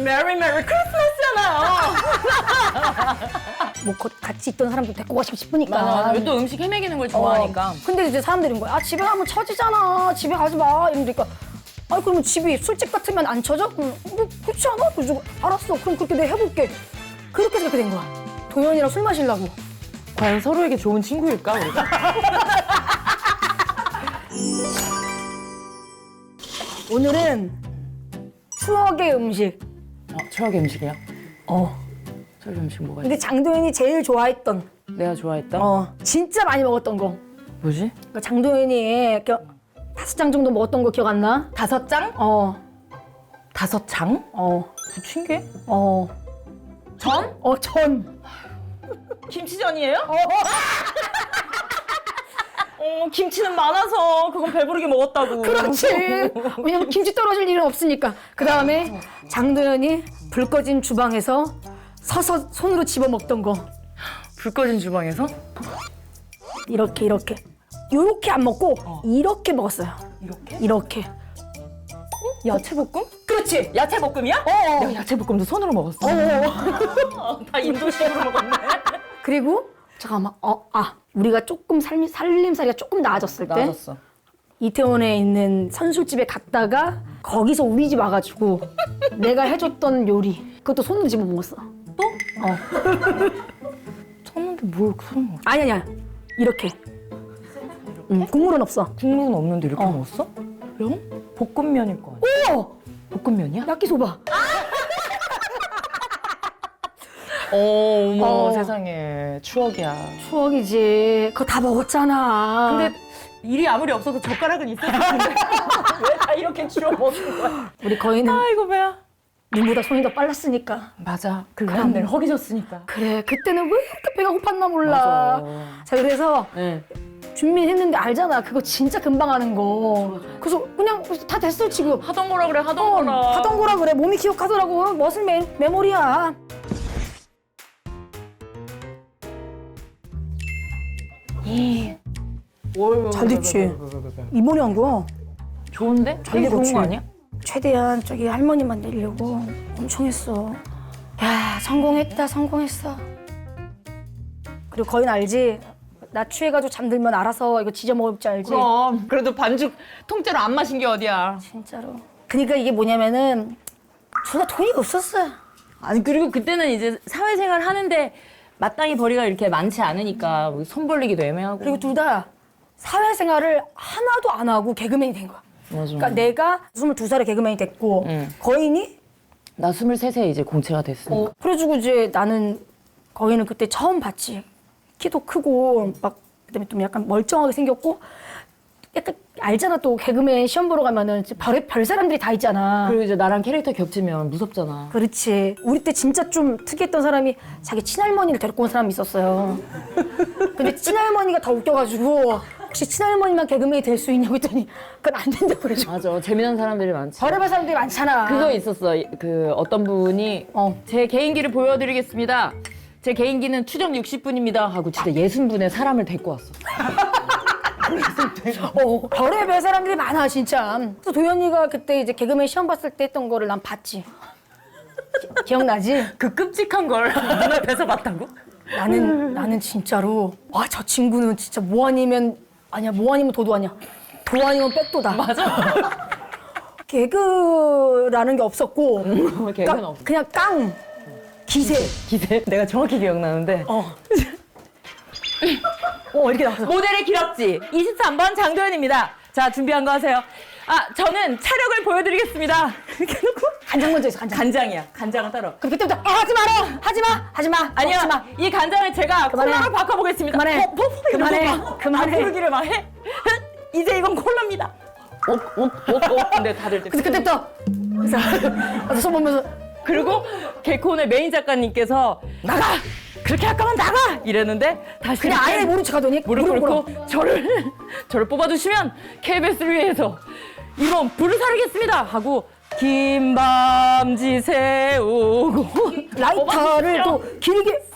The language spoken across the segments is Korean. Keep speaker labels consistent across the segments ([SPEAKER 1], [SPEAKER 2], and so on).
[SPEAKER 1] 메리 메리 크리스마스잖아요.
[SPEAKER 2] 뭐 같이 있던 사람도 데리고 가고 싶으니까.
[SPEAKER 1] 맞아. 또 음식 헤매기는 걸 좋아하니까.
[SPEAKER 2] 근데 이제 사람들이 거야. 아, 집에 가면 처지잖아. 집에 가지 마. 이러니까. 아니, 그러면 집이 술집 같으면 안 처져? 뭐, 그렇지 않아? 그래서 알았어. 그럼 그렇게 내가 해볼게. 그렇게 해서 그렇게 된 거야. 도현이랑 술 마시려고.
[SPEAKER 1] 과연 서로에게 좋은 친구일까, 우리가?
[SPEAKER 2] 오늘은 추억의 음식.
[SPEAKER 1] 추억의 음식이야?
[SPEAKER 2] 어.
[SPEAKER 1] 추억의 음식 뭐가 있어?
[SPEAKER 2] 근데 장도연이 제일 좋아했던.
[SPEAKER 1] 내가 좋아했던?
[SPEAKER 2] 진짜 많이 먹었던 거.
[SPEAKER 1] 뭐지?
[SPEAKER 2] 그러니까 장도연이 5장 정도 먹었던 거 기억 안 나?
[SPEAKER 1] 5장?
[SPEAKER 2] 어.
[SPEAKER 1] 5장?
[SPEAKER 2] 어.
[SPEAKER 1] 부친 게?
[SPEAKER 2] 어.
[SPEAKER 1] 전?
[SPEAKER 2] 전.
[SPEAKER 1] 김치전이에요? 김치는 많아서 그건 배부르게 먹었다고.
[SPEAKER 2] 그렇지. 왜냐면 김치 떨어질 일은 없으니까. 그 다음에 장도연이 불 꺼진 주방에서 서서 손으로 집어 먹던 거.
[SPEAKER 1] 불 꺼진 주방에서?
[SPEAKER 2] 이렇게. 요렇게 안 먹고 이렇게 먹었어요.
[SPEAKER 1] 이렇게?
[SPEAKER 2] 이렇게.
[SPEAKER 1] 야채볶음?
[SPEAKER 2] 그렇지.
[SPEAKER 1] 야채볶음이야? 내가 야채볶음도 손으로 먹었어. 다 인도식으로 먹었네.
[SPEAKER 2] 그리고 잠깐만. 우리가 조금 살림살이가 조금 나아졌을 때
[SPEAKER 1] 나아졌어.
[SPEAKER 2] 이태원에 있는 선술집에 갔다가 거기서 우리 집 와가지고 내가 해줬던 요리 그것도 손으로 집어 먹었어.
[SPEAKER 1] 또? 쳤는데 뭘 손으로 먹었어?
[SPEAKER 2] 아니야. 이렇게. 국물은 없어.
[SPEAKER 1] 국물은 없는데 이렇게 먹었어? 면? 볶음면일 거 아니야?
[SPEAKER 2] 오!
[SPEAKER 1] 볶음면이야?
[SPEAKER 2] 야끼소바.
[SPEAKER 1] 어머 세상에 추억이야.
[SPEAKER 2] 추억이지. 그거 다 먹었잖아.
[SPEAKER 1] 근데 일이 아무리 없어도 젓가락은 있었을 텐데 왜 다 이렇게 주워 먹는 거야?
[SPEAKER 2] 우리 거의는
[SPEAKER 1] 아이고 배야.
[SPEAKER 2] 눈보다 손이 더 빨랐으니까.
[SPEAKER 1] 맞아. 그 외람되를 허기졌으니까.
[SPEAKER 2] 그래. 그때는 왜 이렇게 배가 고팠나 몰라.
[SPEAKER 1] 맞아.
[SPEAKER 2] 자, 그래서
[SPEAKER 1] 네.
[SPEAKER 2] 준비했는데 알잖아. 그거 진짜 금방 하는 거. 그래서 그냥 다 됐어 지금.
[SPEAKER 1] 하던 거라 그래 하던 거라.
[SPEAKER 2] 하던 거라 그래. 몸이 기억하더라고. 멋을 메모리야. 잘 됐지. 이번에 한 거야.
[SPEAKER 1] 좋은데?
[SPEAKER 2] 잘
[SPEAKER 1] 되게 좋은
[SPEAKER 2] 익었지.
[SPEAKER 1] 거 아니야?
[SPEAKER 2] 최대한 저기 할머니만 내려고 엄청 했어. 야, 성공했어. 그리고 거인 알지? 나 취해가지고 잠들면 알아서 이거 지져 먹을 줄 알지?
[SPEAKER 1] 그럼 그래도 반죽 통째로 안 마신 게 어디야.
[SPEAKER 2] 진짜로. 그러니까 이게 뭐냐면은 둘 다 돈이 없었어.
[SPEAKER 1] 아니 그리고 그때는 이제 사회생활 하는데 마땅히 벌이가 이렇게 많지 않으니까 뭐손 벌리기도 애매하고.
[SPEAKER 2] 그리고 둘 다 사회생활을 하나도 안 하고 개그맨이 된 거야.
[SPEAKER 1] 맞아.
[SPEAKER 2] 그러니까 내가 22살에 개그맨이 됐고 거인이
[SPEAKER 1] 나 23세 이제 공채가 됐으니까.
[SPEAKER 2] 그래가지고 이제 나는 거인을 그때 처음 봤지. 키도 크고 막 그다음에 좀 약간 멀쩡하게 생겼고 약간 알잖아 또 개그맨 시험 보러 가면은 별 사람들이 다 있잖아.
[SPEAKER 1] 그리고 이제 나랑 캐릭터 겹치면 무섭잖아.
[SPEAKER 2] 그렇지. 우리 때 진짜 좀 특이했던 사람이 자기 친할머니를 데리고 온 사람이 있었어요. 근데 친할머니가 더 웃겨가지고 혹시 친할머니만 개그맨이 될 수 있냐고 했더니 그건 안 된다고 그래가지고.
[SPEAKER 1] 맞아. 재미난 사람들이 많지.
[SPEAKER 2] 별의별 사람들이 많잖아.
[SPEAKER 1] 그거 있었어. 그 어떤 분이 제 개인기를 보여드리겠습니다. 제 개인기는 추정 60분입니다 하고 진짜 60분의 사람을 데리고 왔어.
[SPEAKER 2] 별의별 사람들이 많아 진짜. 그래서 도현이가 그때 이제 개그맨 시험 봤을 때 했던 거를 난 봤지. 기억나지?
[SPEAKER 1] 그 끔찍한 걸 눈앞에서 봤다고?
[SPEAKER 2] 나는 진짜로 와 저 친구는 진짜 뭐 아니면 도도 아니야. 도 아니면 백도다.
[SPEAKER 1] 맞아.
[SPEAKER 2] 개그라는 게 없었고
[SPEAKER 1] 개그는 없어.
[SPEAKER 2] 그냥 깡 기세.
[SPEAKER 1] 기세? 내가 정확히 기억나는데.
[SPEAKER 2] 이렇게 나왔어.
[SPEAKER 1] 모델의 기럭지 23번 장도연입니다. 자, 준비한 거 하세요. 저는 차력을 보여드리겠습니다. 이렇게 해놓고
[SPEAKER 2] 간장 먼저 했어. 간장.
[SPEAKER 1] 간장이야. 간장은 따로.
[SPEAKER 2] 그럼 그때부터 하지 마라. 하지 마.
[SPEAKER 1] 아니요.
[SPEAKER 2] 먹지 마.
[SPEAKER 1] 이 간장을 제가
[SPEAKER 2] 그만해.
[SPEAKER 1] 콜라로 바꿔보겠습니다.
[SPEAKER 2] 그만해. 그만해.
[SPEAKER 1] 부르기를 막 해. 이제 이건 콜라입니다. 근데 다들
[SPEAKER 2] 그래서 그때부터 그래서 손 보면서
[SPEAKER 1] 그리고 개콘의 메인 작가님께서 나가! 그렇게 할 거면 나가! 이랬는데 다시
[SPEAKER 2] 그냥 아예 모른 척 하더니
[SPEAKER 1] 무릎 꿇고 저를 뽑아주시면 KBS를 위해서 이번 불을 사르겠습니다 하고 긴 밤지 세우고
[SPEAKER 2] 라이터를 또 길게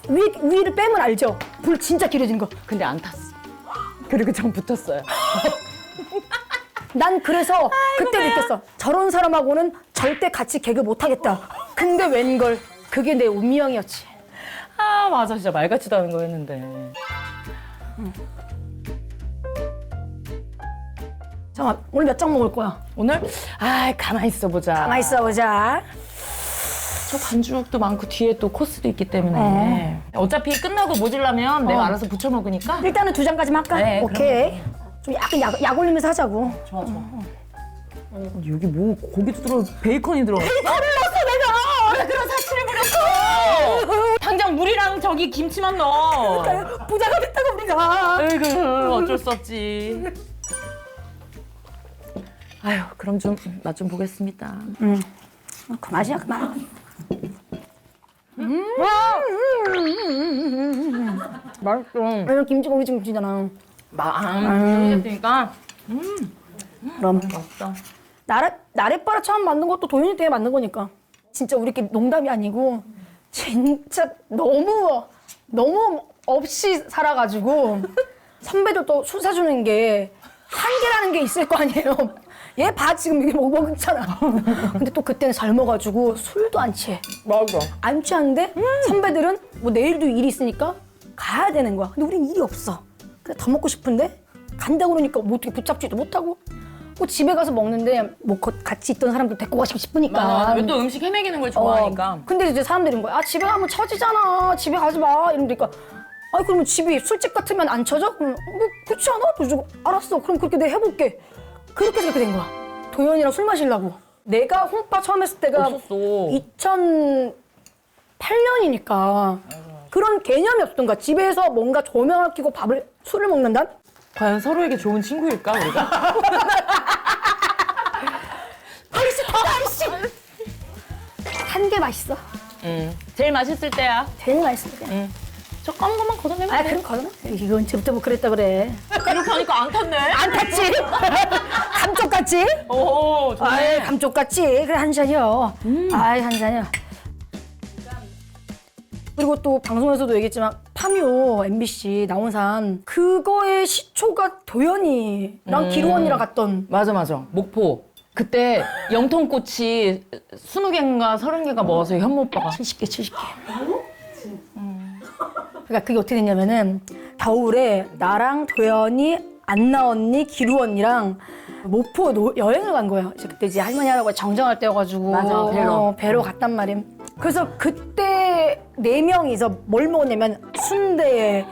[SPEAKER 2] 위를 빼면 알죠? 불 진짜 길어진 거.
[SPEAKER 1] 근데 안 탔어. 그리고 전 붙었어요.
[SPEAKER 2] 난 그래서 그때 느꼈어. 저런 사람하고는 절대 같이 개그 못 하겠다. 근데 웬걸 그게 내 운명이었지.
[SPEAKER 1] 아 맞아 진짜 말 같지도 않은 거였는데.
[SPEAKER 2] 잠깐 오늘 몇 장 먹을 거야?
[SPEAKER 1] 오늘 아 가만히 있어 보자.
[SPEAKER 2] 가만히 있어 보자.
[SPEAKER 1] 저 반죽도 많고 뒤에 또 코스도 있기 때문에 어차피 끝나고 모질라면 내가 알아서 부쳐 먹으니까.
[SPEAKER 2] 일단은 2장까지만 할까?
[SPEAKER 1] 네,
[SPEAKER 2] 오케이. 좀 약간 약 올리면서 하자고.
[SPEAKER 1] 좋아. 여기 뭐 고기도 들어 베이컨이 들어. 베이컨을 넣었어 내가. 왜 그런 사치를 부렸어? 당장 물이랑 저기 김치만 넣어.
[SPEAKER 2] 부자가 됐다고 우리가.
[SPEAKER 1] 아이고 어쩔 수 없지. 아유 그럼 좀 맛 좀 보겠습니다.
[SPEAKER 2] 그 맛이야 그만.
[SPEAKER 1] 맛있어.
[SPEAKER 2] 왜냐면 김치가 우리 집 김치잖아.
[SPEAKER 1] 맛있으니까.
[SPEAKER 2] 그럼
[SPEAKER 1] 맛있다.
[SPEAKER 2] 나래바라 처음 만든 것도 도윤이 때문에 만든 거니까. 진짜 우리끼리 농담이 아니고 진짜 너무 없이 살아가지고 선배들도 술 사주는 게 한계라는 게 있을 거 아니에요. 얘 봐 지금 이게 먹었잖아. 근데 또 그때는 젊어가지고 술도 안 취해.
[SPEAKER 1] 맞아.
[SPEAKER 2] 안 취하는데 선배들은 뭐 내일도 일이 있으니까 가야 되는 거야. 근데 우린 일이 없어. 근데 더 먹고 싶은데 간다고 그러니까 뭐 어떻게 붙잡지도 못하고. 뭐 집에 가서 먹는데 뭐 같이 있던 사람들 데리고 가시고 싶으니까.
[SPEAKER 1] 맞아. 왜 또 음식 헤매기는 걸 좋아하니까.
[SPEAKER 2] 근데 이제 사람들인 거야. 아 집에 가면 처지잖아. 집에 가지 마. 이러니까. 아니 그러면 집이 술집 같으면 안 처져? 뭐 그렇지 않아? 그래서 알았어. 그럼 그렇게 내가 해볼게. 그렇게 된 거야. 도현이랑 술 마시려고. 내가 홍빠 처음 했을 때가
[SPEAKER 1] 없었어.
[SPEAKER 2] 2008년이니까 그런 개념이 없던 거야. 집에서 뭔가 조명을 켜고 술을 먹는다?
[SPEAKER 1] 과연 서로에게 좋은 친구일까 우리가?
[SPEAKER 2] 아이씨! 한 개 맛있어.
[SPEAKER 1] 제일 맛있을 때야.
[SPEAKER 2] 제일 맛있을 때.
[SPEAKER 1] 저 까만 것만 걷어내면
[SPEAKER 2] 아
[SPEAKER 1] 돼.
[SPEAKER 2] 그럼 거잖아. 이거 언제부터 뭐 그랬다 그래.
[SPEAKER 1] 이렇게 하니까 안 탔네.
[SPEAKER 2] 안 탔지? 감쪽같지?
[SPEAKER 1] 오, 좋네.
[SPEAKER 2] 아이 감쪽같지? 그래 한 잔이요. 아이 한 잔이요. 그리고 또 방송에서도 얘기했지만 파묘 MBC 나온산 그거의 시초가 도연이랑 기루언니랑 갔던.
[SPEAKER 1] 맞아. 목포. 그때 영통꼬치 20개인가 30개가 먹어서 현모 오빠가
[SPEAKER 2] 70개. 그러니까 그게 어떻게 됐냐면은 겨울에 나랑 도연이, 안나 언니, 기루 언니랑 목포 여행을 간 거예요. 이제 그때 이제 할머니 할아버지 정정할 때여가지고
[SPEAKER 1] 맞아, 배로.
[SPEAKER 2] 배로 갔단 말이에요. 그래서 그때 4명이서 뭘 먹었냐면 순대에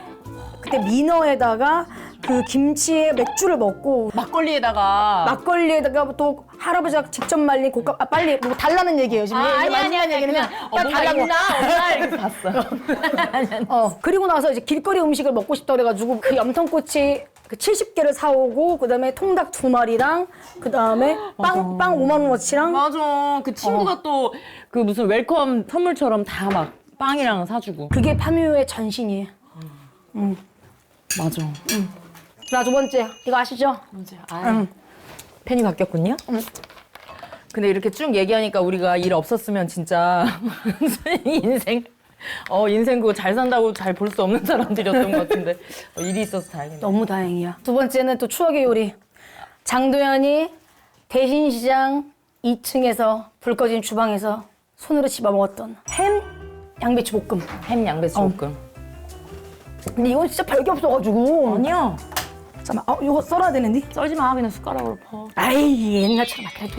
[SPEAKER 2] 그때 민어에다가 그 김치에 맥주를 먹고
[SPEAKER 1] 막걸리에다가
[SPEAKER 2] 막걸리에다가 또 할아버지가 직접 말린 곶감 빨리 뭐 달라는 얘기예요 지금.
[SPEAKER 1] 아니야
[SPEAKER 2] 얘기는
[SPEAKER 1] 그냥
[SPEAKER 2] 빨리
[SPEAKER 1] 뭔가
[SPEAKER 2] 달라고.
[SPEAKER 1] 있나 없나 이렇게 봤어.
[SPEAKER 2] 그리고 나서 이제 길거리 음식을 먹고 싶다 그래가지고 그 염통꼬치 그 70개를 사오고 그다음에 통닭 2마리랑 그다음에 빵 5만 원어치랑
[SPEAKER 1] 맞아. 그 친구가 또 그 무슨 웰컴 선물처럼 다 막 빵이랑 사주고.
[SPEAKER 2] 그게 파묘의 전신이에요.
[SPEAKER 1] 맞아.
[SPEAKER 2] 자, 2번째 이거 아시죠?
[SPEAKER 1] 팬이 바뀌었군요. 근데 이렇게 쭉 얘기하니까 우리가 일 없었으면 진짜 인생 그거 잘 산다고 잘 볼 수 없는 사람들이었던 것 같은데 일이 있어서 다행이네.
[SPEAKER 2] 너무 다행이야. 2번째는 또 추억의 요리. 장도연이 대신시장 2층에서 불 꺼진 주방에서 손으로 집어 먹었던 햄 양배추 볶음.
[SPEAKER 1] 햄 양배추 볶음.
[SPEAKER 2] 근데 이건 진짜 별게 없어가지고.
[SPEAKER 1] 아니야.
[SPEAKER 2] 잠깐만, 이거 썰어야 되는데?
[SPEAKER 1] 썰지 마. 그냥 숟가락으로 퍼.
[SPEAKER 2] 아이, 옛날처럼 그래도.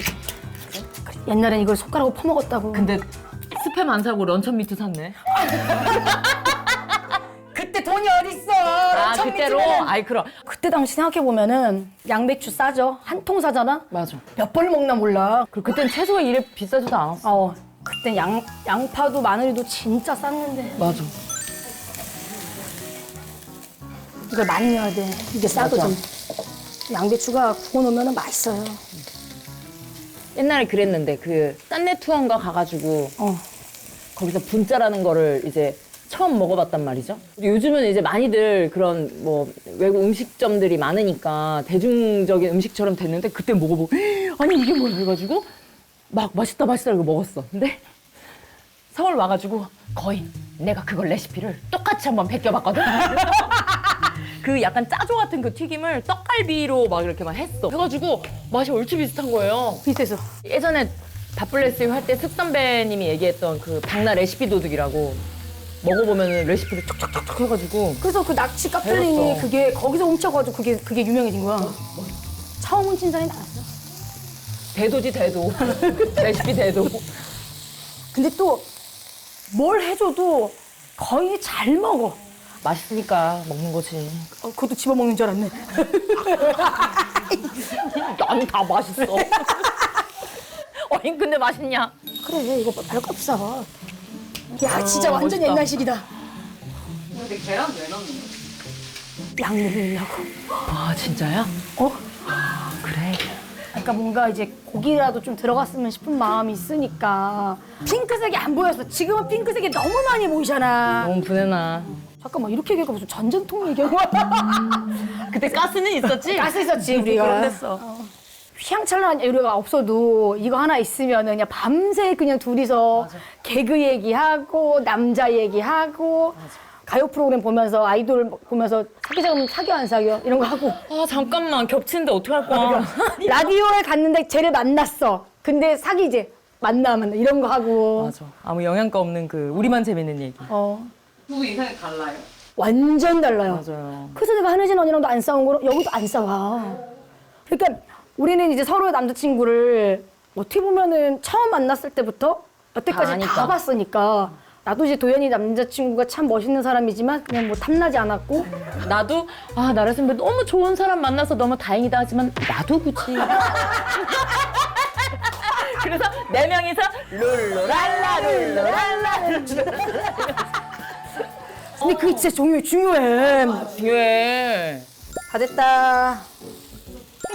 [SPEAKER 2] 그래, 옛날엔 이걸 손가락으로 퍼먹었다고.
[SPEAKER 1] 근데 스팸 안 사고 런천 미트 샀네.
[SPEAKER 2] 그때 돈이 어딨어?
[SPEAKER 1] 그때로? 아이 그럼.
[SPEAKER 2] 그때 당시 생각해보면은 양배추 싸죠? 한 통 사잖아?
[SPEAKER 1] 맞아.
[SPEAKER 2] 몇 벌 먹나 몰라.
[SPEAKER 1] 그리고 그땐 채소가 이래 비싸지도 않았어.
[SPEAKER 2] 그때 양파도 마늘도 진짜 쌌는데.
[SPEAKER 1] 맞아.
[SPEAKER 2] 이걸 많이 넣어야 돼. 이게 싸도
[SPEAKER 1] 맞아.
[SPEAKER 2] 좀. 양배추가 구워놓으면 맛있어요.
[SPEAKER 1] 옛날에 그랬는데 그 딴내 투어인가 가가지고 거기서 분짜라는 거를 이제 처음 먹어봤단 말이죠. 요즘은 이제 많이들 그런 뭐 외국 음식점들이 많으니까 대중적인 음식처럼 됐는데 그때 먹어보고 아니 이게 뭐야 해가지고 막 맛있다 이거 먹었어. 근데 서울 와가지고 거의 내가 그걸 레시피를 똑같이 한번 베껴봤거든. 그 약간 짜조 같은 그 튀김을 떡갈비로 막 이렇게 막 했어. 그래가지고 맛이 얼추 비슷한 거예요.
[SPEAKER 2] 비슷해서.
[SPEAKER 1] 예전에 밥블레스 할 때 습 선배님이 얘기했던 그 박나 레시피 도둑이라고 먹어보면은 레시피를 촉촉촉촉 해가지고
[SPEAKER 2] 그래서 그 낙지 까플링이
[SPEAKER 1] 배웠어.
[SPEAKER 2] 그게 거기서 훔쳐가지고 그게 유명해진 거야. 처음 훔친 사람이 나왔어.
[SPEAKER 1] 대도지 대도 레시피 대도.
[SPEAKER 2] 근데 또 뭘 해줘도 거의 잘 먹어.
[SPEAKER 1] 맛있으니까 먹는 거지.
[SPEAKER 2] 그것도 집어먹는 줄 알았네.
[SPEAKER 1] 아니 다 맛있어. 아니 근데 맛있냐?
[SPEAKER 2] 그래, 이거 별거 없어. 야, 진짜 완전
[SPEAKER 1] 멋있다.
[SPEAKER 2] 옛날식이다.
[SPEAKER 1] 근데 계란 왜 넣는
[SPEAKER 2] 양념을 넣으려고.
[SPEAKER 1] 아 진짜야?
[SPEAKER 2] 어?
[SPEAKER 1] 그래.
[SPEAKER 2] 그러니까 뭔가 이제 고기라도 좀 들어갔으면 싶은 마음이 있으니까. 핑크색이 안 보였어. 지금은 핑크색이 너무 많이 보이잖아.
[SPEAKER 1] 너무 분해나.
[SPEAKER 2] 잠깐만, 이렇게 얘기하니까 무슨 전쟁통 얘기하는 거야?
[SPEAKER 1] 그때 가스는 있었지?
[SPEAKER 2] 가스 있었지, 우리가.
[SPEAKER 1] 그런 됐어.
[SPEAKER 2] 휘황찬란한 요리가 없어도 이거 하나 있으면은 그냥 밤새 그냥 둘이서
[SPEAKER 1] 맞아.
[SPEAKER 2] 개그 얘기하고 남자 얘기하고 가요 프로그램 보면서 아이돌 보면서 사귀자면 사귀어 안 사귀어 이런 거 하고
[SPEAKER 1] 아 잠깐만 겹치는데 어떡할 거야?
[SPEAKER 2] 라디오에 갔는데 쟤를 만났어. 근데 사귀지 만나 이런 거 하고
[SPEAKER 1] 맞아. 아무 영양가 없는 그 우리만 재밌는 얘기.
[SPEAKER 3] 부부 인상이 달라요?
[SPEAKER 2] 완전 달라요.
[SPEAKER 1] 맞아요.
[SPEAKER 2] 그래서 내가 한혜진 언니랑도 안 싸운 거로 여기도 안 싸워. 그러니까 우리는 이제 서로의 남자친구를 어떻게 보면은 처음 만났을 때부터 여태까지
[SPEAKER 1] 다 아니까.
[SPEAKER 2] 다 봤으니까 나도 이제 도연이 남자친구가 참 멋있는 사람이지만 그냥 뭐 탐나지 않았고
[SPEAKER 1] 나도 아 나래 선배 너무 좋은 사람 만나서 너무 다행이다 하지만 나도 굳이. 그래서 네 명이서 룰루랄라 룰루랄라
[SPEAKER 2] 근데 그게 진짜 중요해.
[SPEAKER 1] 중요해.
[SPEAKER 2] 다 됐다.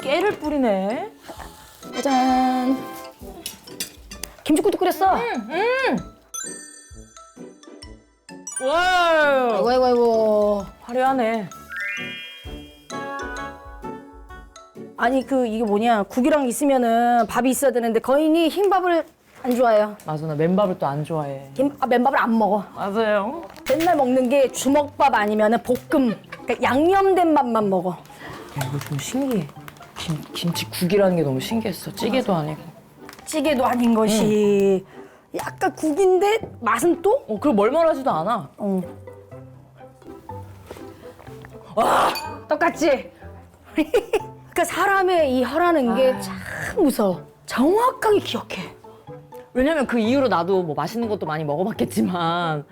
[SPEAKER 1] 깨를 뿌리네.
[SPEAKER 2] 짜잔. 김치국도 끓였어.
[SPEAKER 1] 와
[SPEAKER 2] 아이고 아이고 아이고.
[SPEAKER 1] 화려하네.
[SPEAKER 2] 아니 이게 뭐냐 국이랑 있으면은 밥이 있어야 되는데 거인이 흰밥을 안 좋아해요.
[SPEAKER 1] 맞아 나 맨밥을 또 안 좋아해.
[SPEAKER 2] 맨밥을 안 먹어.
[SPEAKER 1] 맞아요.
[SPEAKER 2] 맨날 먹는 게 주먹밥 아니면은 볶음, 그러니까 양념된 밥만 먹어.
[SPEAKER 1] 야, 이거 좀 신기해. 김치국이라는 게 너무 신기했어. 찌개도 아니고.
[SPEAKER 2] 찌개도 아닌 것이 약간 국인데 맛은 또?
[SPEAKER 1] 그리고 멀멀하지도 않아.
[SPEAKER 2] 똑같지? 그러니까 사람의 이 혀라는 게 참 무서워. 정확하게 기억해.
[SPEAKER 1] 왜냐면 그 이후로 나도 뭐 맛있는 것도 많이 먹어봤겠지만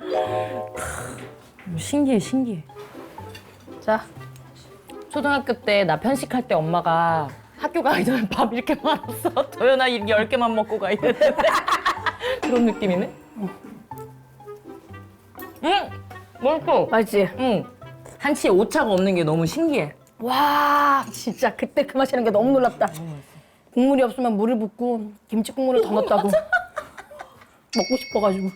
[SPEAKER 1] 신기해.
[SPEAKER 2] 자,
[SPEAKER 1] 초등학교 때 나 편식할 때 엄마가 학교 가기 전에 밥 이렇게 많았어. 도연아 이렇게 10개만 먹고 가 이랬는데 그런 느낌이네. 응, 맛있어.
[SPEAKER 2] 맛있지?
[SPEAKER 1] 응. 한치에 오차가 없는 게 너무 신기해.
[SPEAKER 2] 와, 진짜 그때 그 맛이라는 게 너무 놀랍다. 국물이 없으면 물을 붓고 김치 국물을 더 넣었다고. 먹고 싶어가지고.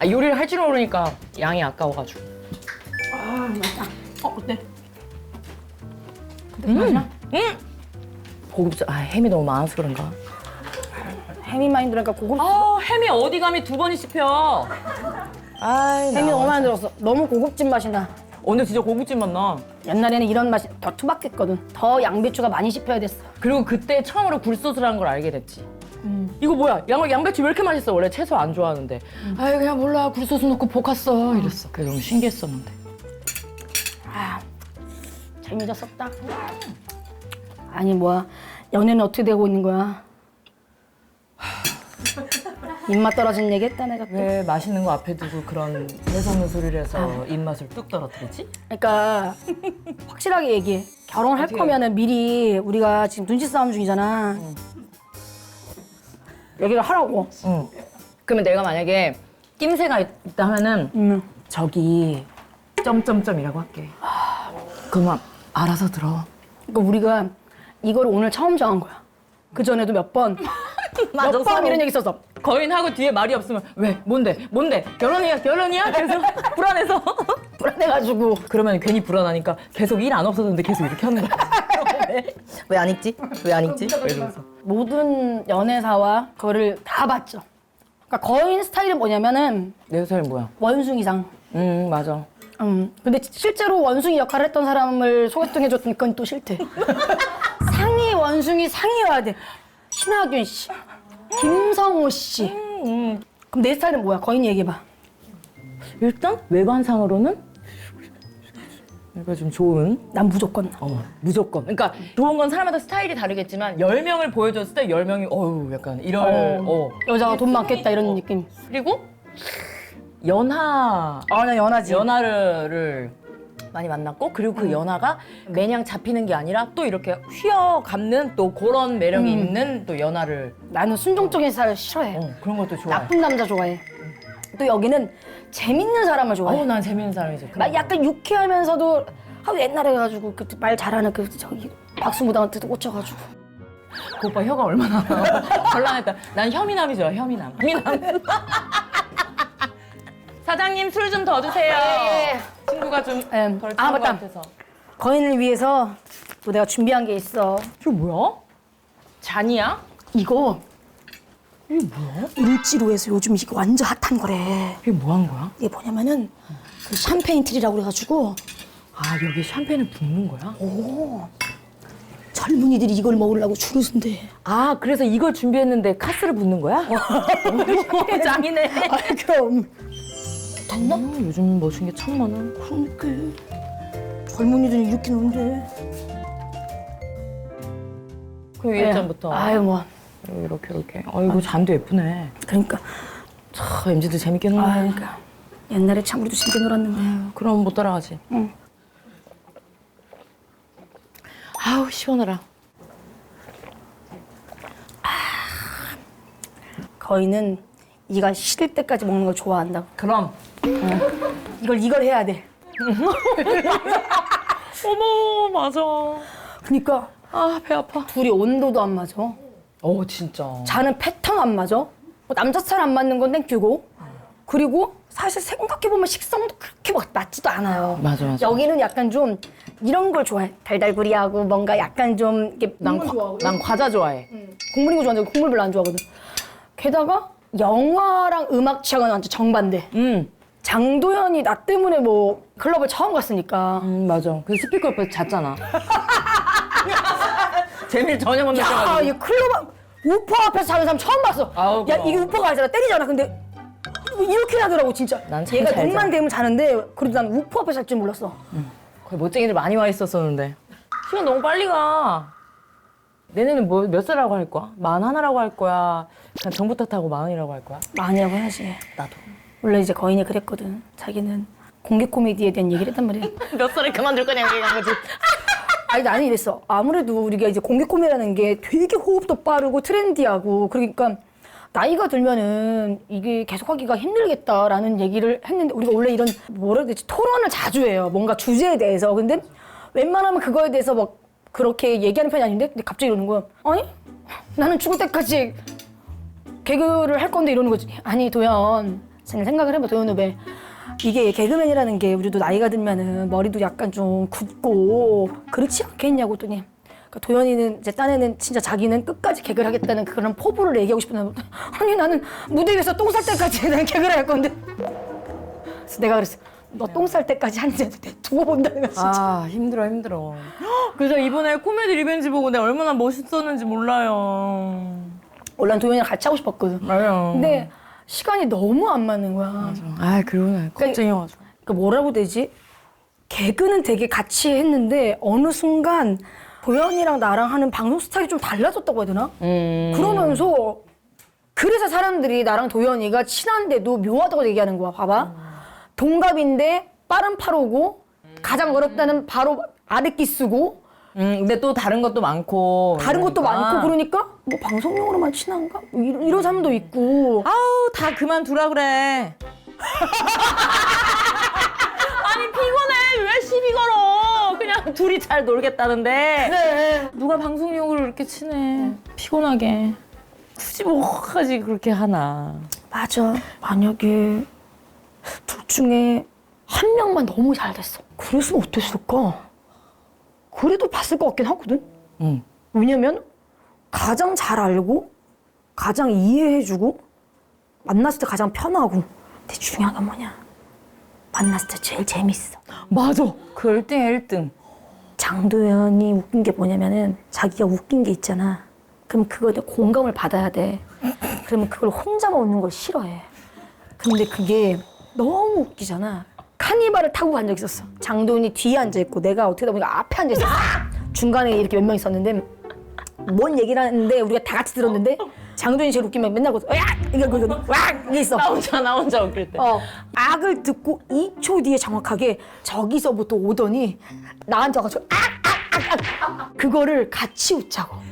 [SPEAKER 1] 아, 요리를 할 줄 모르니까 양이 아까워가지고.
[SPEAKER 2] 아, 맛있다. 어때?
[SPEAKER 1] 고급져. 아, 햄이 너무 많아서 그런가?
[SPEAKER 2] 햄이 많이 들어가니까 고급.
[SPEAKER 1] 아, 햄이 어디 감이 두 번이 씹혀. 아이,
[SPEAKER 2] 햄이 너무 많이 들었어. 너무 고급진 맛이 나.
[SPEAKER 1] 오늘 진짜 고급진 맛 나.
[SPEAKER 2] 옛날에는 이런 맛이 더 투박했거든. 더 양배추가 많이 씹혀야 됐어.
[SPEAKER 1] 그리고 그때 처음으로 굴소스라는 걸 알게 됐지. 이거 뭐야? 양배추 왜 이렇게 맛있어? 원래 채소 안 좋아하는데. 아유 그냥 몰라. 굴소스 넣고 볶았어. 이랬어. 그게 너무 신기했었는데.
[SPEAKER 2] 아, 재미졌었다. 아니 뭐야, 연애는 어떻게 되고 있는 거야? 입맛 떨어진 얘기 했다 내가 또.
[SPEAKER 1] 왜 맛있는 거 앞에 두고 그런 세상의 소리를 해서 입맛을 뚝 떨어뜨리지?
[SPEAKER 2] 그러니까 확실하게 얘기해. 결혼할
[SPEAKER 1] 어떻게
[SPEAKER 2] 거면은 미리 우리가 지금 눈치 싸움 중이잖아. 얘기를 하라고.
[SPEAKER 1] 응. 그러면 내가 만약에 낌새가 있다 하면은 저기 점점점이라고 할게. 그러면 알아서 들어.
[SPEAKER 2] 그러니까 우리가 이거를 오늘 처음 정한 거야. 그 전에도 몇 번 이런 얘기 있었어.
[SPEAKER 1] 거인하고 뒤에 말이 없으면 왜? 뭔데? 결혼이야? 계속 불안해서.
[SPEAKER 2] 불안해가지고.
[SPEAKER 1] 그러면 괜히 불안하니까 계속 일 안 없어졌는데 계속 이렇게 하는 거야. 왜 안 읽지? 이러면서.
[SPEAKER 2] 모든 연애사와 그거를 다 봤죠. 그러니까 거인 스타일은 뭐냐면은
[SPEAKER 1] 내 스타일 뭐야?
[SPEAKER 2] 원숭이상.
[SPEAKER 1] 맞아.
[SPEAKER 2] 근데 실제로 원숭이 역할을 했던 사람을 소개팅해줬더니 그건 또 싫대. 상이 원숭이 상이어야 돼. 신하균 씨. 김성호 씨. 그럼 내 스타일은 뭐야? 거인 얘기해봐.
[SPEAKER 1] 일단 외관상으로는 내가 좀 좋은
[SPEAKER 2] 난 무조건.
[SPEAKER 1] 무조건. 그러니까 좋은 건 사람마다 스타일이 다르겠지만 10명을 보여줬을 때 10명이 어우 약간 이럴
[SPEAKER 2] 여자가 돈 많겠다 이런 느낌.
[SPEAKER 1] 그리고 연하
[SPEAKER 2] 나 연하지.
[SPEAKER 1] 연하를 많이 만났고 그리고 그 연하가 매냥 잡히는 게 아니라 또 이렇게 휘어감는 또 그런 매력이 있는 또 연하를
[SPEAKER 2] 나는 순종적인 스타일 싫어해.
[SPEAKER 1] 그런 것도 좋아해.
[SPEAKER 2] 나쁜 남자 좋아해. 또 여기는 재밌는 사람을 좋아해.
[SPEAKER 1] 난 재밌는 사람이지.
[SPEAKER 2] 막 약간 유쾌하면서도 하도 옛날에 가지고 그 말 잘하는 그 저기 박수무당한테도 꽂혀가지고.
[SPEAKER 1] 그 오빠 혀가 얼마나 곤란했다. 난 혐의남이 좋아. 혐의남. 사장님 술 좀 더 주세요.
[SPEAKER 2] 네.
[SPEAKER 1] 친구가 좀
[SPEAKER 2] 네.
[SPEAKER 1] 덜
[SPEAKER 2] 아,
[SPEAKER 1] 찬 것
[SPEAKER 2] 맞다.
[SPEAKER 1] 같아서.
[SPEAKER 2] 거인을 위해서 또 내가 준비한 게 있어.
[SPEAKER 1] 이거 뭐야? 잔이야?
[SPEAKER 2] 이거
[SPEAKER 1] 이게 뭐야?
[SPEAKER 2] 을지로에서 요즘 이거 완전 핫한 거래.
[SPEAKER 1] 이게 뭐 한 거야?
[SPEAKER 2] 이게 뭐냐면은 그 샴페인 트리라고 그래가지고
[SPEAKER 1] 아 여기 샴페인을 붓는 거야?
[SPEAKER 2] 젊은이들이 이걸 먹으려고 줄을 쓴대.
[SPEAKER 1] 아 그래서 이걸 준비했는데 카스를 붓는 거야? 짱이네.
[SPEAKER 2] 아 그럼 됐나?
[SPEAKER 1] 요즘 멋진 게 1,000만 원.
[SPEAKER 2] 그러니까 젊은이들이 이렇게 노는데.
[SPEAKER 1] 그 위에 잔부터
[SPEAKER 2] 아유 뭐
[SPEAKER 1] 이렇게. 아이고 잔도 예쁘네.
[SPEAKER 2] 그러니까
[SPEAKER 1] 참 MZ들 재밌게 노네.
[SPEAKER 2] 그러니까 옛날에 참 우리도 재밌게 놀았는데.
[SPEAKER 1] 그럼 못 따라가지.
[SPEAKER 2] 응.
[SPEAKER 1] 아우 시원하라.
[SPEAKER 2] 거인은 이가 시릴 때까지 먹는 걸 좋아한다고.
[SPEAKER 1] 그럼.
[SPEAKER 2] 이걸 해야 돼.
[SPEAKER 1] 어머 맞아.
[SPEAKER 2] 그러니까
[SPEAKER 1] 아 배 아파.
[SPEAKER 2] 둘이 온도도 안 맞아.
[SPEAKER 1] 진짜.
[SPEAKER 2] 자는 패턴 안 맞아. 뭐 남자 스타일 안 맞는 건 땡큐고. 그리고 사실 생각해보면 식성도 그렇게 막 맞지도 않아요.
[SPEAKER 1] 맞아.
[SPEAKER 2] 여기는 약간 좀 이런 걸 좋아해. 달달구리하고 뭔가 약간 좀 이렇게
[SPEAKER 1] 난 과자 좋아해.
[SPEAKER 2] 국물인 거 좋아하는데 국물 별로 안 좋아하거든. 게다가 영화랑 음악 취향은 완전 정반대. 장도연이 나 때문에 뭐 클럽을 처음 갔으니까.
[SPEAKER 1] 맞아. 그 스피커 옆에 잤잖아. 재미를 전혀 못
[SPEAKER 2] 야,
[SPEAKER 1] 느껴가지고.
[SPEAKER 2] 이 클럽 우퍼 앞에서 자는 사람 처음 봤어.
[SPEAKER 1] 아우,
[SPEAKER 2] 야,
[SPEAKER 1] 그럼.
[SPEAKER 2] 이게 우퍼가 아니잖아. 때리잖아. 근데 이렇게 하더라고 진짜.
[SPEAKER 1] 난참
[SPEAKER 2] 얘가
[SPEAKER 1] 잘
[SPEAKER 2] 눈만
[SPEAKER 1] 자.
[SPEAKER 2] 대면 자는데 그래도 난 우퍼 앞에 잘 줄 몰랐어.
[SPEAKER 1] 거기 멋쟁이들 많이 와 있었었는데. 시간 너무 빨리 가. 내년엔 몇 살이라고 할 거야? 41이라고 할 거야? 그냥 정부 탓하고 40이라고 할 거야?
[SPEAKER 2] 많이라고 해야지.
[SPEAKER 1] 나도.
[SPEAKER 2] 원래 이제 거인이 그랬거든. 자기는 공개 코미디에 대한 얘기를 했단 말이야.
[SPEAKER 1] 몇 살에 그만둘 거냐 얘기한 거지.
[SPEAKER 2] 아니 나는 이랬어. 아무래도 우리가 이제 공개 코미디라는 게 되게 호흡도 빠르고 트렌디하고 그러니까 나이가 들면은 이게 계속하기가 힘들겠다라는 얘기를 했는데 우리가 원래 이런 뭐라 해야 되지 토론을 자주 해요. 뭔가 주제에 대해서. 근데 웬만하면 그거에 대해서 막 그렇게 얘기하는 편이 아닌데 근데 갑자기 이러는 거야. 아니 나는 죽을 때까지 개그를 할 건데 이러는 거지. 아니 도연 생각을 해봐. 도연 후배. 이게 개그맨이라는 게 우리도 나이가 들면은 머리도 약간 좀 굽고 그렇지 않겠냐고 했더니 그러니까 도연이는 이제 딴에는 진짜 자기는 끝까지 개그를 하겠다는 그런 포부를 얘기하고 싶은데 아니 나는 무대 위에서 똥 쌀 때까지 난 개그를 할 건데 그래서 내가 그랬어 너 똥 쌀 때까지 하는데 두고 본다는 거 진짜
[SPEAKER 1] 아 힘들어. 그래서 이번에 코미디 리벤지 보고 내가 얼마나 멋있었는지 몰라요.
[SPEAKER 2] 원래 난 도연이랑 같이 하고 싶었거든.
[SPEAKER 1] 맞아요.
[SPEAKER 2] 근데 시간이 너무 안 맞는 거야.
[SPEAKER 1] 아 그러네. 걱정이어가지고.
[SPEAKER 2] 그러니까 뭐라고 해야 되지? 개그는 되게 같이 했는데 어느 순간 도연이랑 나랑 하는 방송 스타일이 좀 달라졌다고 해야 되나? 그러면서 그래서 사람들이 나랑 도연이가 친한데도 묘하다고 얘기하는 거야. 봐봐. 동갑인데 빠른 파로고 가장 어렵다는 바로 아랫기 쓰고
[SPEAKER 1] 근데 또 다른 것도 많고.
[SPEAKER 2] 다른 것도
[SPEAKER 1] 그러니까.
[SPEAKER 2] 많고 그러니까 뭐 방송용으로만 친한가? 뭐 이런 사람도 있고
[SPEAKER 1] 아우 다 그만두라 그래. 아니 피곤해 왜 시비 걸어? 그냥 둘이 잘 놀겠다는데.
[SPEAKER 2] 그래.
[SPEAKER 1] 누가 방송용으로 이렇게 친해? 피곤하게. 굳이 뭐까지 그렇게 하나?
[SPEAKER 2] 맞아. 만약에 둘 중에 한 명만 너무 잘 됐어. 그랬으면 어땠을까? 그래도 봤을 것 같긴 하거든.
[SPEAKER 1] 응.
[SPEAKER 2] 왜냐면 가장 잘 알고 가장 이해해주고 만났을 때 가장 편하고 근데 중요한 건 뭐냐? 만났을 때 제일 재밌어.
[SPEAKER 1] 맞아. 그 1등이야 1등.
[SPEAKER 2] 장도연이 웃긴 게 뭐냐면은 자기가 웃긴 게 있잖아. 그럼 그거에 대해 공감을 받아야 돼. 그러면 그걸 혼자만 웃는 걸 싫어해. 근데 그게 너무 웃기잖아. 카니발을 타고 간 적 있었어. 장도연이 뒤에 앉아있고 내가 어떻게 보니까 앞에 앉아있었어. 중간에 이렇게 몇 명 있었는데 뭔 얘기를 하는데 우리가 다 같이 들었는데 장도연이 제일 웃기면 맨날 거기서 이게 있어.
[SPEAKER 1] 나 혼자 웃길 때.
[SPEAKER 2] 악을 듣고 2초 뒤에 정확하게 저기서부터 오더니 나한테 와가지고 그거를 같이 웃자고.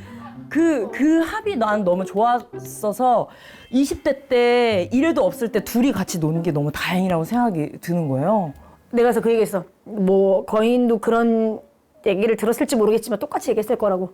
[SPEAKER 4] 그 합이 난 너무 좋았어서 20대 때 이래도 없을 때 둘이 같이 노는 게 너무 다행이라고 생각이 드는 거예요.
[SPEAKER 2] 내가 그래서 그 얘기했어. 뭐 거인도 그런 얘기를 들었을지 모르겠지만 똑같이 얘기했을 거라고.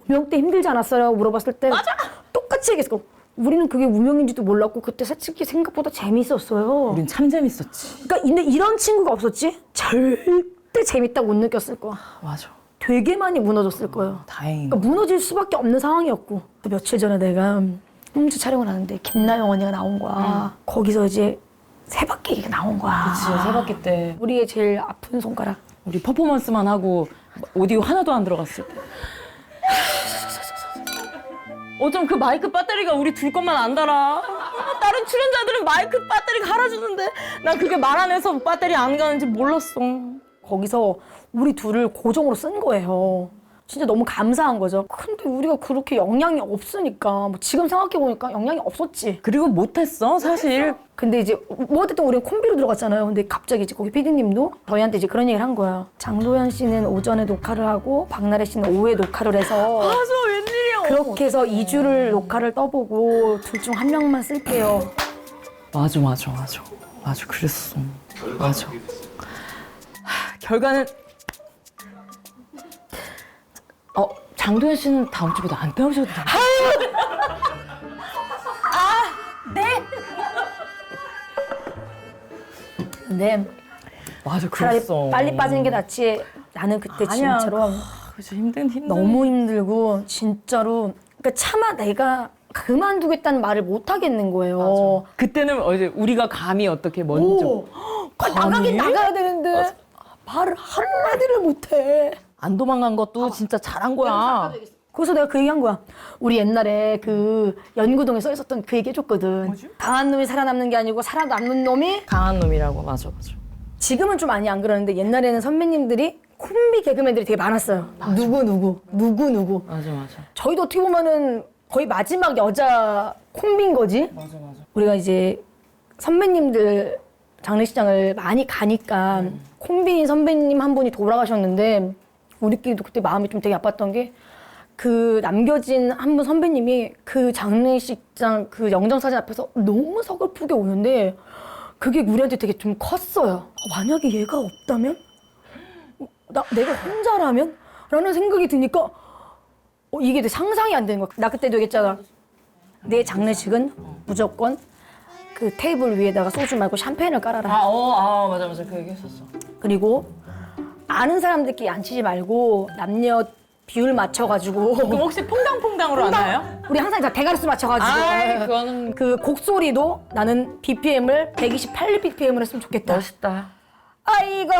[SPEAKER 2] 무명 때 힘들지 않았어요? 물어봤을 때 맞아. 똑같이 얘기했어. 우리는 그게 무명인지도 몰랐고 그때 솔직히 생각보다 재밌었어요.
[SPEAKER 4] 우린 참 재밌었지.
[SPEAKER 2] 그러니까 근데 이런 친구가 없었지? 절대 재밌다고 못 느꼈을 거야.
[SPEAKER 4] 맞아.
[SPEAKER 2] 되게 많이 무너졌을 거예요.
[SPEAKER 4] 다행인
[SPEAKER 2] 그러니까 무너질 수밖에 없는 상황이었고. 또 며칠 전에 내가 홈즈 촬영을 하는데 김나영 언니가 나온 거야. 거기서 이제 세바퀴 얘기가 나온 거야.
[SPEAKER 4] 그치, 세바퀴 때
[SPEAKER 2] 우리의 제일 아픈 손가락.
[SPEAKER 4] 우리 퍼포먼스만 하고 오디오 하나도 안 들어갔을 때. 어쩜 그 마이크 배터리가 우리 둘 것만 안 달아. 다른 출연자들은 마이크 배터리 갈아주는데 난 그게 말 안 해서 배터리 안 가는지 몰랐어.
[SPEAKER 2] 거기서 우리 둘을 고정으로 쓴 거예요. 진짜 너무 감사한 거죠. 근데 우리가 그렇게 영향이 없으니까 뭐 지금 생각해보니까 영향이 없었지.
[SPEAKER 4] 그리고 못했어 사실.
[SPEAKER 2] 근데 이제 뭐 어쨌든 우리는 콤비로 들어갔잖아요. 근데 갑자기 이제 거기 PD님도 저희한테 이제 그런 얘기를 한 거예요. 장도연 씨는 오전에 녹화를 하고 박나래 씨는 오후에 녹화를 해서
[SPEAKER 4] 맞아 웬일이야.
[SPEAKER 2] 그렇게 해서 2주를 녹화를 떠보고 둘 중 한 명만 쓸게요.
[SPEAKER 4] 맞아 그랬어. 맞아. 결과는
[SPEAKER 1] 장도연 씨는 다음 주보다 안 배우셔도 돼요.
[SPEAKER 2] 근데
[SPEAKER 4] 맞아
[SPEAKER 2] 차라리
[SPEAKER 4] 그랬어.
[SPEAKER 2] 빨리 빠지는 게 낫지. 나는 그때
[SPEAKER 4] 아니야.
[SPEAKER 2] 진짜로
[SPEAKER 4] 그치 힘든.
[SPEAKER 2] 너무 힘들고 진짜로 그러니까 차마 내가 그만두겠다는 말을 못 하겠는 거예요.
[SPEAKER 4] 그때는 이제 우리가 감히 어떻게 먼저
[SPEAKER 2] 오, 나가긴 나가야 되는데 말을 한마디를 못해.
[SPEAKER 4] 안 도망간 것도 진짜 잘한 거야.
[SPEAKER 2] 그래서 내가 그 얘기한 거야. 우리 옛날에 그 연구동에 써 있었던 그 얘기 해줬거든. 강한 놈이 살아남는 게 아니고 살아남는 놈이
[SPEAKER 4] 강한 놈이라고 맞아.
[SPEAKER 2] 지금은 좀 많이 안 그러는데 옛날에는 선배님들이 콤비 개그맨들이 되게 많았어요. 누구.
[SPEAKER 4] 맞아.
[SPEAKER 2] 저희도 어떻게 보면은 거의 마지막 여자 콤비인 거지.
[SPEAKER 4] 맞아.
[SPEAKER 2] 우리가 이제 선배님들 장례식장을 많이 가니까 콤비인 선배님 한 분이 돌아가셨는데 우리끼리도 그때 마음이 좀 되게 아팠던 게 그 남겨진 한 분 선배님이 그 장례식장 그 영정사진 앞에서 너무 서글프게 우는데 그게 우리한테 되게 좀 컸어요. 만약에 얘가 없다면? 내가 혼자라면? 라는 생각이 드니까 이게 되게 상상이 안 되는 거야. 나 그때도 얘기했잖아. 내 장례식은 무조건 그 테이블 위에다가 소주 말고 샴페인을 깔아라.
[SPEAKER 4] 맞아. 그 얘기 했었어.
[SPEAKER 2] 그리고 아는 사람들끼리 앉히지 말고 남녀 비율 맞춰가지고
[SPEAKER 4] 그럼 혹시 퐁당퐁당으로 하나요?
[SPEAKER 2] 우리 항상 다 대가리수 맞춰가지고
[SPEAKER 1] 그거는
[SPEAKER 2] 그 곡소리도 나는 BPM을 128 BPM으로 했으면 좋겠다.
[SPEAKER 4] 멋있다.
[SPEAKER 2] 아이고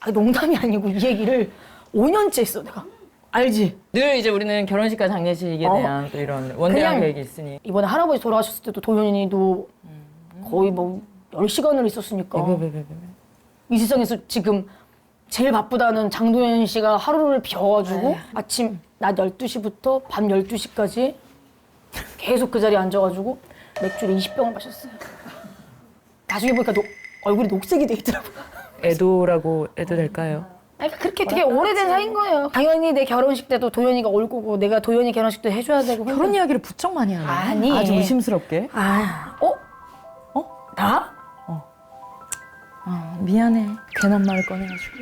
[SPEAKER 2] 이거 농담이 아니고 이 얘기를 5년째 했어 내가. 알지?
[SPEAKER 4] 늘 이제 우리는 결혼식과 장례식에 대한 또 이런 원대한
[SPEAKER 2] 그냥
[SPEAKER 4] 계획이 있으니.
[SPEAKER 2] 이번에 할아버지 돌아가셨을 때도 도현이도 거의 뭐 10시간을 있었으니까 이 세상에서 지금 제일 바쁘다는 장도연 씨가 하루를 비워가지고 아침 낮 12시부터 밤 12시까지 계속 그 자리에 앉아가지고 맥주를 20병을 마셨어요. 나중에 보니까 얼굴이 녹색이 돼 있더라고요.
[SPEAKER 4] 애도라고 해도 될까요?
[SPEAKER 2] 그러니까 그렇게 되게 오래된 사이인 거예요. 당연히 내 결혼식 때도 도현이가 올 거고 내가 도현이 결혼식도 해줘야 되고.
[SPEAKER 4] 결혼 이야기를 부쩍 많이 하네.
[SPEAKER 2] 아니.
[SPEAKER 4] 아주 의심스럽게.
[SPEAKER 2] 나?
[SPEAKER 4] 미안해. 괜한 말을 꺼내가지고.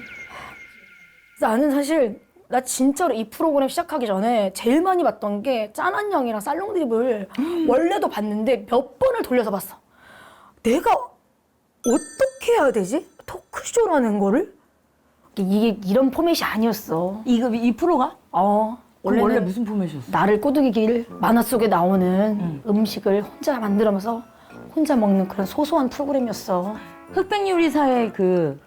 [SPEAKER 2] 나는 사실 나 진짜로 이 프로그램 시작하기 전에 제일 많이 봤던 게 짠한 형이랑 살롱 드립을 원래도 봤는데 몇 번을 돌려서 봤어. 내가 어떻게 해야 되지? 토크쇼라는 거를? 이게 이런 포맷이 아니었어.
[SPEAKER 4] 이 프로가? 원래 무슨 포맷이었어?
[SPEAKER 2] 나를 꼬드기길 만화 속에 나오는 음식을 혼자 만들면서 혼자 먹는 그런 소소한 프로그램이었어.
[SPEAKER 4] 흑백 요리사의 그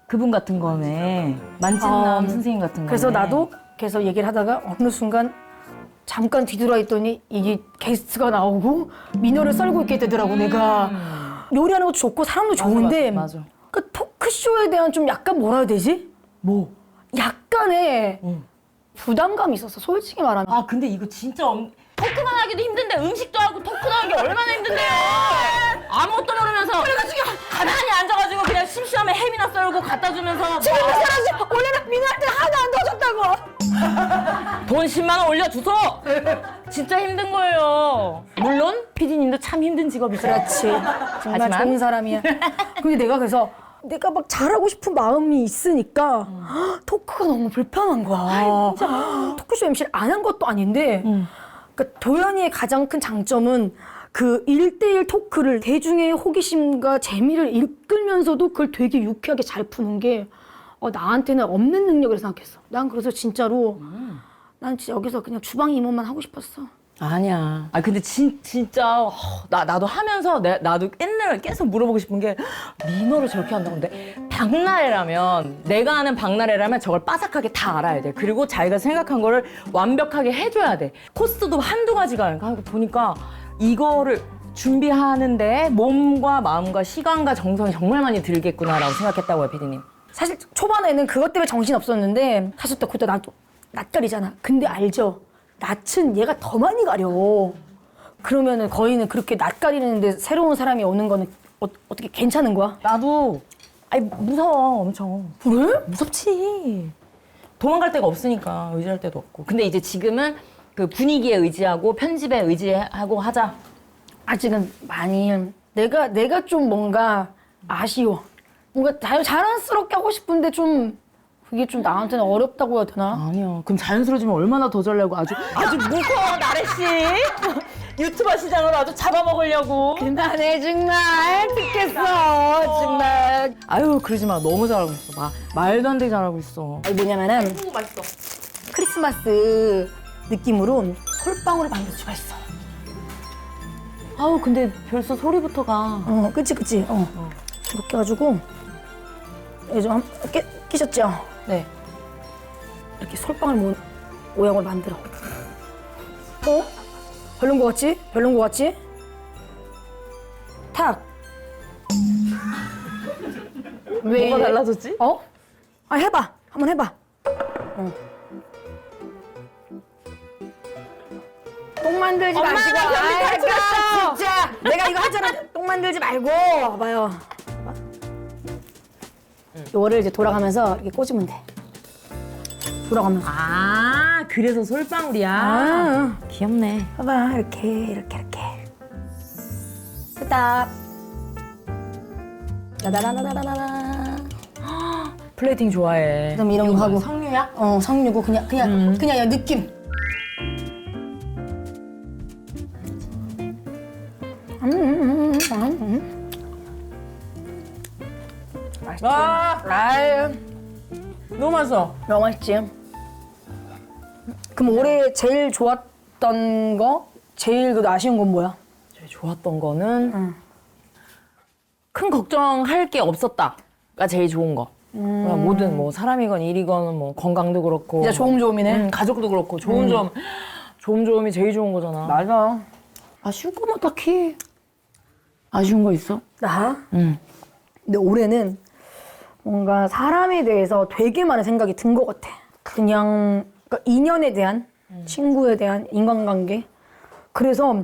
[SPEAKER 4] 그분 같은 거네. 만찢남 선생님 같은 거네.
[SPEAKER 2] 그래서 나도 계속 얘기를 하다가 어느 순간 잠깐 뒤돌아 있더니 이게 게스트가 나오고 민어를 썰고 있게 되더라고 내가. 요리하는 것도 좋고 사람도 좋은데
[SPEAKER 4] 맞아.
[SPEAKER 2] 그 토크쇼에 대한 좀 약간 뭐라 해야 되지?
[SPEAKER 4] 뭐?
[SPEAKER 2] 약간의 부담감이 있었어 솔직히 말하면.
[SPEAKER 4] 아 근데 이거 진짜 토크만 하기도 힘든데 음식도 하고 토크도 하기 얼마나 힘든데요. 아무것도 모르면서 그래가지고 가만히 앉아가지고 그냥 심심하면 햄이나 썰고 갖다 주면서
[SPEAKER 2] 지금 그 사람들 원래는 민어한테 하나도 안 더 줬다고.
[SPEAKER 4] 돈 10만 원 올려주소. 진짜 힘든 거예요. 물론 PD님도 참 힘든 직업이죠.
[SPEAKER 2] 그렇지. 정말
[SPEAKER 4] 하지만.
[SPEAKER 2] 좋은 사람이야. 근데 내가 그래서 내가 막 잘하고 싶은 마음이 있으니까 토크가 너무 불편한 거야. 토크쇼 MC를 안 한 것도 아닌데 그러니까 도연이의 가장 큰 장점은 그 1대1 토크를 대중의 호기심과 재미를 이끌면서도 그걸 되게 유쾌하게 잘 푸는 게 나한테는 없는 능력이라고 생각했어. 난 그래서 진짜로 난 진짜 여기서 그냥 주방 이모만 하고 싶었어.
[SPEAKER 4] 아니야. 아 근데 진짜 나도 하면서 나도 옛날에 계속 물어보고 싶은 게 민어를 저렇게 한다고. 근데 박나래라면 내가 아는 박나래라면 저걸 빠삭하게 다 알아야 돼. 그리고 자기가 생각한 거를 완벽하게 해줘야 돼. 코스도 한두 가지가 아니라 보니까 이거를 준비하는데 몸과 마음과 시간과 정성이 정말 많이 들겠구나라고 생각했다고요, 피디님.
[SPEAKER 2] 사실 초반에는 그것 때문에 정신 없었는데 사실 또 그때 나도 낯가리잖아. 근데 알죠? 낯은 얘가 더 많이 가려. 그러면은 거의는 그렇게 낯가리는데 새로운 사람이 오는 거는 어떻게 괜찮은 거야?
[SPEAKER 4] 나도 무서워 엄청.
[SPEAKER 2] 그래?
[SPEAKER 4] 무섭지. 도망갈 데가 없으니까 의지할 데도 없고. 근데 이제 지금은 그 분위기에 의지하고 편집에 의지하고 하자.
[SPEAKER 2] 아직은 많이 내가 좀 뭔가 아쉬워. 뭔가 자연스럽게 하고 싶은데 좀 그게 좀 나한테는 어렵다고 해야 되나?
[SPEAKER 4] 아니야. 그럼 자연스러워지면 얼마나 더 잘려고 아주 무서워 나래 씨. 유튜버 시장을 아주 잡아먹으려고.
[SPEAKER 2] 그만해 정말 듣겠어 정말.
[SPEAKER 4] 아유 그러지 마. 너무 잘하고 있어. 말도 안 되게 잘하고 있어.
[SPEAKER 2] 아니 뭐냐면은
[SPEAKER 4] 맛있어.
[SPEAKER 2] 크리스마스 느낌으로 솔방울을 만들 수가 있어.
[SPEAKER 4] 아우 근데 벌써 소리부터가.
[SPEAKER 2] 그치. 이렇게 해가지고 좀 끼셨죠?
[SPEAKER 4] 네.
[SPEAKER 2] 이렇게 솔방울 모양을 만들어. 별론 거 같지? 별론 거 같지? 탁. 왜?
[SPEAKER 4] 뭐가 달라졌지?
[SPEAKER 2] 해봐. 한번 해봐. 똥 만들지 마시고.
[SPEAKER 4] 엄마가 변비 탈출했어.
[SPEAKER 2] 진짜. 내가 이거 하잖아. 똥 만들지 말고. 봐봐요. 요거를 이제 돌아가면서 이렇게 꽂으면 돼. 돌아가면서.
[SPEAKER 4] 그래서 솔방울이야. 귀엽네.
[SPEAKER 2] 봐봐. 이렇게. 됐다. 라라라라라라.
[SPEAKER 4] 플레이팅 좋아해.
[SPEAKER 2] 그다음 이런 거 하고.
[SPEAKER 4] 석류야?
[SPEAKER 2] 석류고 그냥 느낌.
[SPEAKER 4] 와 너무 맛있어.
[SPEAKER 2] 너무 맛있지? 그럼 올해 제일 좋았던 거? 제일 그 아쉬운 건 뭐야?
[SPEAKER 4] 제일 좋았던 거는 큰 걱정할 게 없었다가 제일 좋은 거. 그러니까 모든 뭐 사람이건 일이건 뭐 건강도 그렇고.
[SPEAKER 2] 진짜 조음조음이네.
[SPEAKER 4] 가족도 그렇고 좋은 점. 좋은 점이 제일 좋은 거잖아.
[SPEAKER 2] 맞아.
[SPEAKER 4] 아쉬운 거 뭐 딱히. 아쉬운 거 있어?
[SPEAKER 2] 나?
[SPEAKER 4] 응.
[SPEAKER 2] 근데 올해는 뭔가 사람에 대해서 되게 많은 생각이 든 것 같아. 그러니까 인연에 대한, 친구에 대한 인간관계. 그래서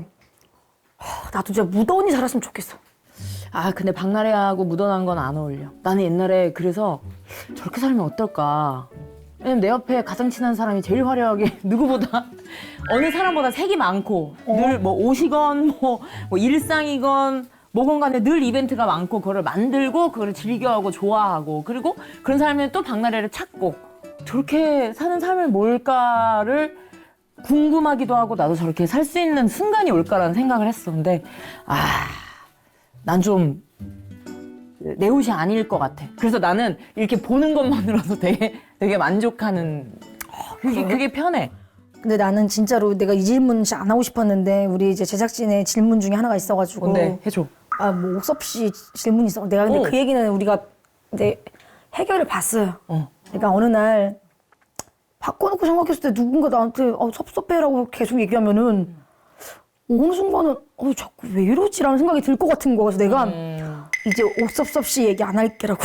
[SPEAKER 2] 나도 진짜 무던히 살았으면 좋겠어.
[SPEAKER 4] 근데 박나래하고 묻어난 건 안 어울려. 나는 옛날에 그래서 저렇게 살면 어떨까. 왜냐면 내 옆에 가장 친한 사람이 제일 화려하게 누구보다 어느 사람보다 색이 많고 늘 뭐 옷이건 뭐 일상이건 뭐건 간에 늘 이벤트가 많고 그거를 만들고 그거를 즐겨하고 좋아하고 그리고 그런 사람이 또 박나래를 찾고 저렇게 사는 삶이 뭘까를 궁금하기도 하고 나도 저렇게 살 수 있는 순간이 올까라는 생각을 했었는데 난 좀 내 옷이 아닐 것 같아. 그래서 나는 이렇게 보는 것만으로도 되게 만족하는 그게 편해.
[SPEAKER 2] 근데 나는 진짜로 내가 이 질문 진짜 안 하고 싶었는데 우리 이제 제작진의 질문 중에 하나가 있어가지고
[SPEAKER 4] 뭔데? 해줘.
[SPEAKER 2] 뭐 옥섭 씨 질문이 있어. 내가 근데 그 얘기는 우리가 이제 해결을 봤어요. 그러니까 어느 날 바꿔놓고 생각했을 때 누군가 나한테 섭섭해라고 계속 얘기하면은 어느 순간은 자꾸 왜 이러지라는 생각이 들 것 같은 거여서 내가 이제 옥섭섭씨 얘기 안 할게라고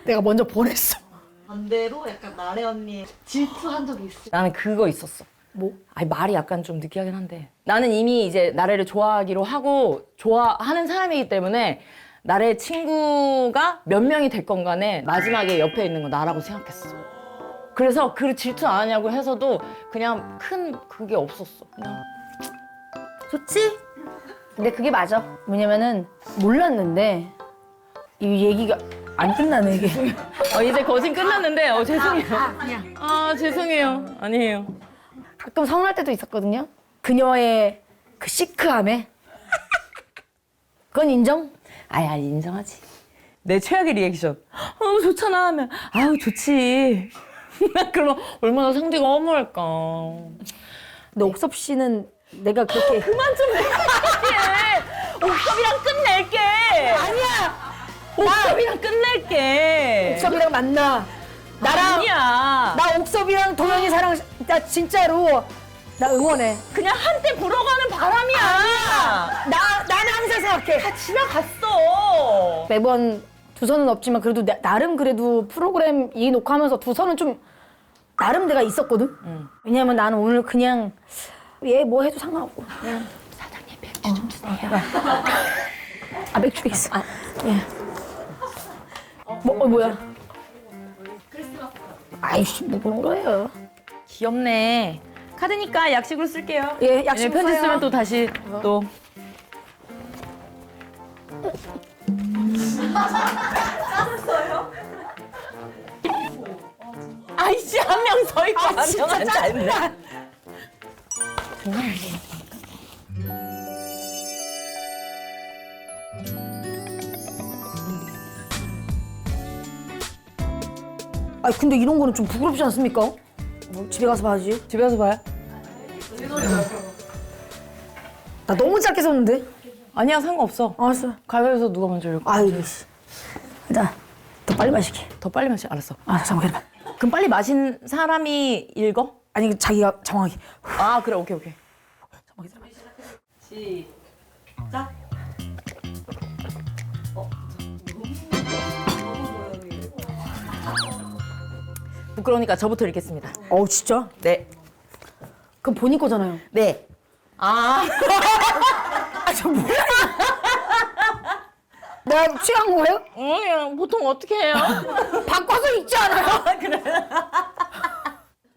[SPEAKER 2] 내가 먼저 보냈어.
[SPEAKER 4] 반대로 약간 나래 언니 질투한 적이 있어.
[SPEAKER 1] 나는 그거 있었어.
[SPEAKER 2] 뭐?
[SPEAKER 1] 아니 말이 약간 좀 느끼하긴 한데 나는 이미 이제 나래를 좋아하기로 하고 좋아하는 사람이기 때문에 나래 친구가 몇 명이 됐건 간에 마지막에 옆에 있는 건 나라고 생각했어. 그래서 그 질투 안 하냐고 해서도 그냥 큰 그게 없었어. 그냥 좋지?
[SPEAKER 2] 근데 그게 맞아. 뭐냐면은 몰랐는데 이 얘기가 안 끝나네 이게.
[SPEAKER 1] 이제 거진 끝났는데 죄송해요. 죄송해요. 아니에요.
[SPEAKER 2] 가끔 서운할 때도 있었거든요. 그녀의 그 시크함에. 그건 인정?
[SPEAKER 1] 아니 인정하지. 내 최악의 리액션. 좋잖아 하면 좋지. 그러면 얼마나 상대가 허무할까.
[SPEAKER 2] 근데 옥섭 씨는 내가 그렇게
[SPEAKER 1] 그만 좀 내게. 옥섭이랑 끝낼게.
[SPEAKER 2] 아니야.
[SPEAKER 1] 옥섭이랑 끝낼게.
[SPEAKER 2] 옥섭이랑 만나. 나랑
[SPEAKER 1] 아니야.
[SPEAKER 2] 나 옥섭이랑 동현이 사랑 나 진짜로 나 응원해.
[SPEAKER 1] 그냥 한때 불어가는 바람이야.
[SPEAKER 2] 나는 항상 생각해.
[SPEAKER 1] 다 지나갔어.
[SPEAKER 2] 매번 두 선은 없지만 그래도 나름 그래도 프로그램 이 녹화하면서 두 선은 좀 나름 내가 있었거든. 왜냐면 나는 오늘 그냥 얘 뭐 해도 상관없고 그냥
[SPEAKER 1] 사장님 맥주 좀 주세요.
[SPEAKER 2] 맥주 있어. 예. 뭐야? 아이씨 뭐 그런 거예요.
[SPEAKER 1] 귀엽네. 카드니까 약식으로 쓸게요.
[SPEAKER 2] 예, 약식
[SPEAKER 1] 편지
[SPEAKER 2] 써요.
[SPEAKER 1] 쓰면 또 다시 또. 아이씨 한 명 서 있고 한 명 앉아 있네.
[SPEAKER 2] 아니 근데 이런 거는 좀 부끄럽지 않습니까? 뭐 집에 가서 봐야지.
[SPEAKER 1] 집에 가서 봐요.
[SPEAKER 2] 나 너무 짧게 썼는데.
[SPEAKER 1] 아니야 상관없어.
[SPEAKER 2] 알았어.
[SPEAKER 1] 가위바위보에서 누가 먼저 읽고.
[SPEAKER 2] 아이고 씨. 일단 더 빨리 마실게.
[SPEAKER 1] 더 빨리 마시. 알았어.
[SPEAKER 2] 잠깐 기다려.
[SPEAKER 1] 그럼 빨리 마신 사람이 읽어?
[SPEAKER 2] 아니 자기가 정확히.
[SPEAKER 1] 그래 오케이.
[SPEAKER 2] 잠깐 기다려.
[SPEAKER 1] 시작. 부끄러우니까 저부터 읽겠습니다.
[SPEAKER 2] 진짜?
[SPEAKER 1] 네.
[SPEAKER 2] 그럼 본인 거잖아요.
[SPEAKER 1] 네.
[SPEAKER 2] 저 뭐야? 내가 취한 거예요?
[SPEAKER 1] 그냥 보통 어떻게 해요?
[SPEAKER 2] 바꿔서 읽지 않아요?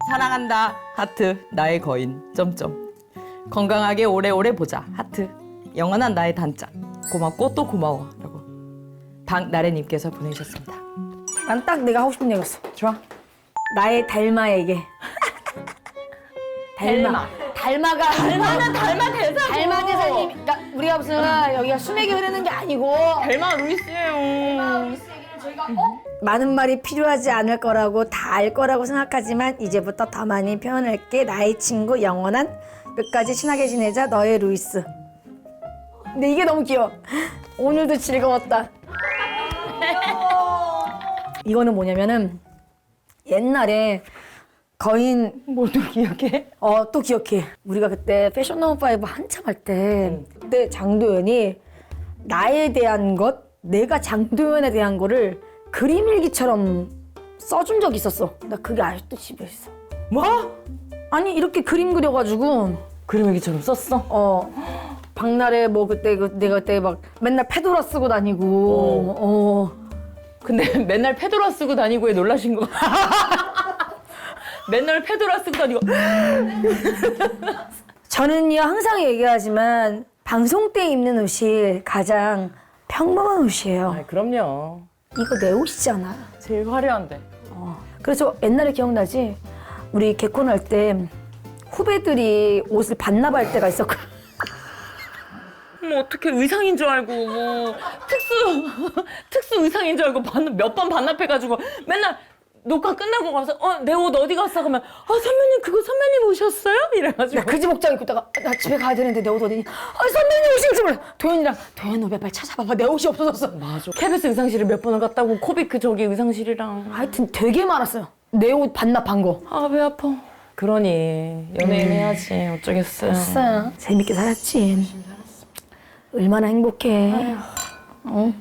[SPEAKER 1] 사랑한다. 하트. 나의 거인. 점점. 건강하게 오래오래 보자. 하트. 영원한 나의 단짝. 고맙고 또 고마워. 라고. 박나래님께서 보내주셨습니다.
[SPEAKER 2] 난 딱 내가 하고 싶은 얘기였어.
[SPEAKER 1] 좋아.
[SPEAKER 2] 나의 달마에게. 달마가
[SPEAKER 1] 달마 대사.
[SPEAKER 2] 달마 대사님. 그러니까 우리가 무슨 여기가 수맥이 흐르는 게 아니고
[SPEAKER 1] 달마 루이스예요.
[SPEAKER 2] 많은 말이 필요하지 않을 거라고 다 알 거라고 생각하지만 이제부터 더 많이 표현할게. 나의 친구 영원한 끝까지 친하게 지내자. 너의 루이스. 근데 이게 너무 귀여워. 오늘도 즐거웠다. 이거는 뭐냐면은 옛날에 거인
[SPEAKER 1] 뭘 또 기억해?
[SPEAKER 2] 또 기억해. 우리가 그때 패션 넘버 5 한참 할 때 그때 장도연이 나에 대한 것, 내가 장도연에 대한 거를 그림 일기처럼 써준 적이 있었어. 나 그게 아직도 집에 있어.
[SPEAKER 1] 뭐?
[SPEAKER 2] 아니 이렇게 그림 그려가지고
[SPEAKER 1] 그림 일기처럼 썼어?
[SPEAKER 2] 박나래 뭐 그때 내가 그때 막 맨날 페도라 쓰고 다니고
[SPEAKER 1] 근데 맨날 페도라 쓰고 다니고에 놀라신 거 맨날 페도라 쓰고 다니고
[SPEAKER 2] 저는요 항상 얘기하지만 방송 때 입는 옷이 가장 평범한 옷이에요.
[SPEAKER 1] 그럼요.
[SPEAKER 2] 이거 내 옷이잖아.
[SPEAKER 1] 제일 화려한데.
[SPEAKER 2] 그래서 옛날에 기억나지? 우리 개콘 할 때 후배들이 옷을 반납할 때가 있었거든.
[SPEAKER 1] 뭐 어떻게 의상인 줄 알고 뭐 특수 의상인 줄 알고 몇 번 반납해가지고 맨날
[SPEAKER 4] 녹화 끝나고 가서 내 옷 어디 갔어? 그러면 선배님 그거 선배님 오셨어요? 이래가지고
[SPEAKER 2] 나 그 집 옷장 입고 있다가 나 집에 가야 되는데 내 옷 어디니? 선배님 옷인지 몰라. 도현이랑 도현 오빠 빨리 찾아봐봐. 내 옷이 없어졌어.
[SPEAKER 4] 맞아. KBS 의상실을 몇 번을 갔다고 코빅 저기 의상실이랑
[SPEAKER 2] 하여튼 되게 많았어요. 내 옷 반납한 거.
[SPEAKER 4] 배 아파. 그러니 연예인 해야지 어쩌겠어요.
[SPEAKER 2] 했어요. 재밌게 살았지. 얼마나 행복해. 어?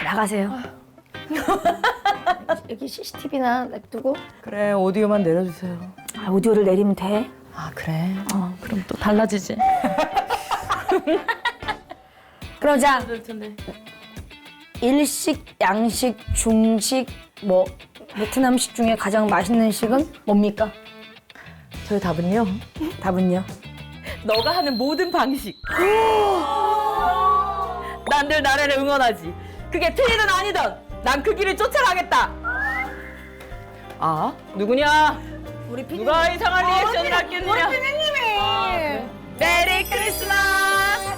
[SPEAKER 2] 나가세요. 여기 CCTV나 냅두고
[SPEAKER 4] 그래 오디오만 내려주세요.
[SPEAKER 2] 오디오를 내리면 돼.
[SPEAKER 4] 그래. 그럼 또 달라지지.
[SPEAKER 2] 그럼 자,
[SPEAKER 4] 그럴 텐데.
[SPEAKER 2] 일식, 양식, 중식, 뭐 베트남식 중에 가장 맛있는 식은 뭡니까?
[SPEAKER 4] 저희 답은요.
[SPEAKER 2] 답은요?
[SPEAKER 4] 너가 하는 모든 방식. 난 늘 나래를 응원하지. 그게 틀리든 아니든 난 그 길을 쫓아가겠다. 누구냐?
[SPEAKER 2] 우리 피디.
[SPEAKER 4] 누가 이상한 리액션을 하겠느냐?
[SPEAKER 2] 우리 피디님이.
[SPEAKER 4] 메리 크리스마스.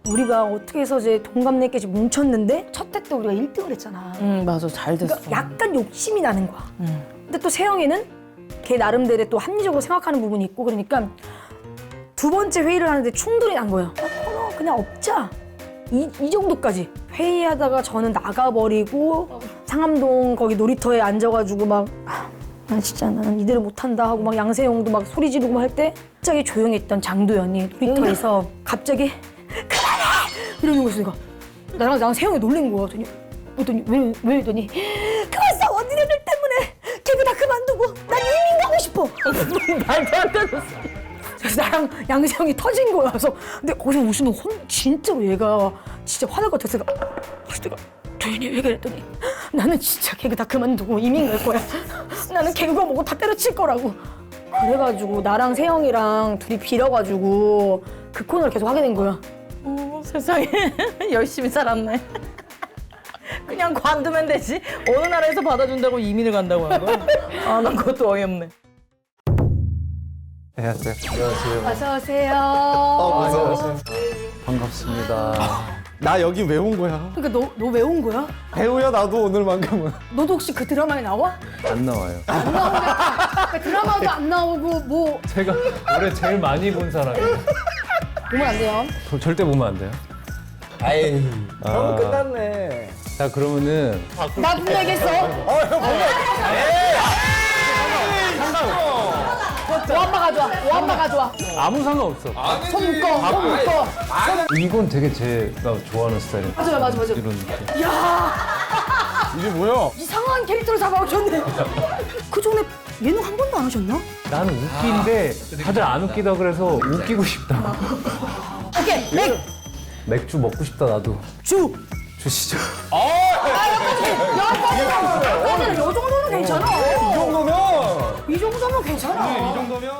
[SPEAKER 2] 우리가 어떻게 해서 이제 동갑내끼리 뭉쳤는데 첫 회 때 우리가 1등을 했잖아.
[SPEAKER 4] 맞아 잘 됐어.
[SPEAKER 2] 그러니까 약간 욕심이 나는 거야. 근데 또 세영이는 걔 나름대로 또 합리적으로 생각하는 부분이 있고 그러니까 두 번째 회의를 하는데 충돌이 난 거야. 코너 그냥 없자. 이 정도까지. 회의하다가 저는 나가버리고 상암동 거기 놀이터에 앉아가지고 막 난 진짜 나는 이대로 못한다 하고 막 양세형도 막 소리 지르고 할 때 갑자기 조용히 있던 장도연이 놀이터에서 갑자기 그만해! 이러는 거였어. 내가 나랑 세영이 놀란 거야. 그랬더니 왜 이러더니 그만 싸워 니네들 때문에 개그 다 그만두고 난 이민 가고 싶어.
[SPEAKER 4] 말도 안 되는
[SPEAKER 2] 그래서 나랑 양세형이 터진 거야. 그래서 근데 거기서 웃으면 진짜로 얘가 진짜 화날 것 같아서 내가 도현이 왜 그랬더니 나는 진짜 개그 다 그만두고 이민 갈 거야. 나는 개그가 뭐고 다 때려칠 거라고. 그래가지고 나랑 세영이랑 둘이 빌어가지고 그 코너를 계속 하게 된 거야.
[SPEAKER 4] 세상에 열심히 살았네. 그냥 관두면 되지. 어느 나라에서 받아준다고 이민을 간다고 하는 거야? 난 그것도 어이없네.
[SPEAKER 5] 안녕하세요. 안녕하세요.
[SPEAKER 2] 어서 오세요.
[SPEAKER 5] 안녕하세요. 반갑습니다. 나 여기 왜 온 거야?
[SPEAKER 2] 그러니까 너 왜 온 거야?
[SPEAKER 5] 배우야 나도 오늘만큼은.
[SPEAKER 2] 너도 혹시 그 드라마에 나와?
[SPEAKER 5] 안 나와요.
[SPEAKER 2] 그러니까 드라마도 안 나오고 뭐
[SPEAKER 6] 제가 올해 제일 많이 본 사람이에요.
[SPEAKER 2] 보면 안 돼요.
[SPEAKER 6] 절대 보면 안 돼요.
[SPEAKER 5] 아이. 너무 끝났네.
[SPEAKER 6] 자 그러면은
[SPEAKER 2] 나 분명했어. 오한마 가져와. 오한마 가져와.
[SPEAKER 6] 아무 상관없어.
[SPEAKER 2] 손 묶어. 손 묶어.
[SPEAKER 6] 이건 되게 제가 좋아하는 스타일이에요.
[SPEAKER 2] 맞아.
[SPEAKER 6] 이런 느낌.
[SPEAKER 5] 이게 뭐야?
[SPEAKER 2] 이상한 캐릭터를 잡아오셨네. 그 전에 예능 한 번도 안 하셨나?
[SPEAKER 6] 나는 웃긴데 다들 안 웃기다 그래서 웃기고 싶다.
[SPEAKER 2] 오케이. 맥.
[SPEAKER 6] 맥주 먹고 싶다 나도.
[SPEAKER 2] 주.
[SPEAKER 6] 주시죠.
[SPEAKER 2] 여기까지는 요 정도는 괜찮아.
[SPEAKER 5] 이 정도면.
[SPEAKER 2] 이 정도면 괜찮아.
[SPEAKER 5] 이 정도면.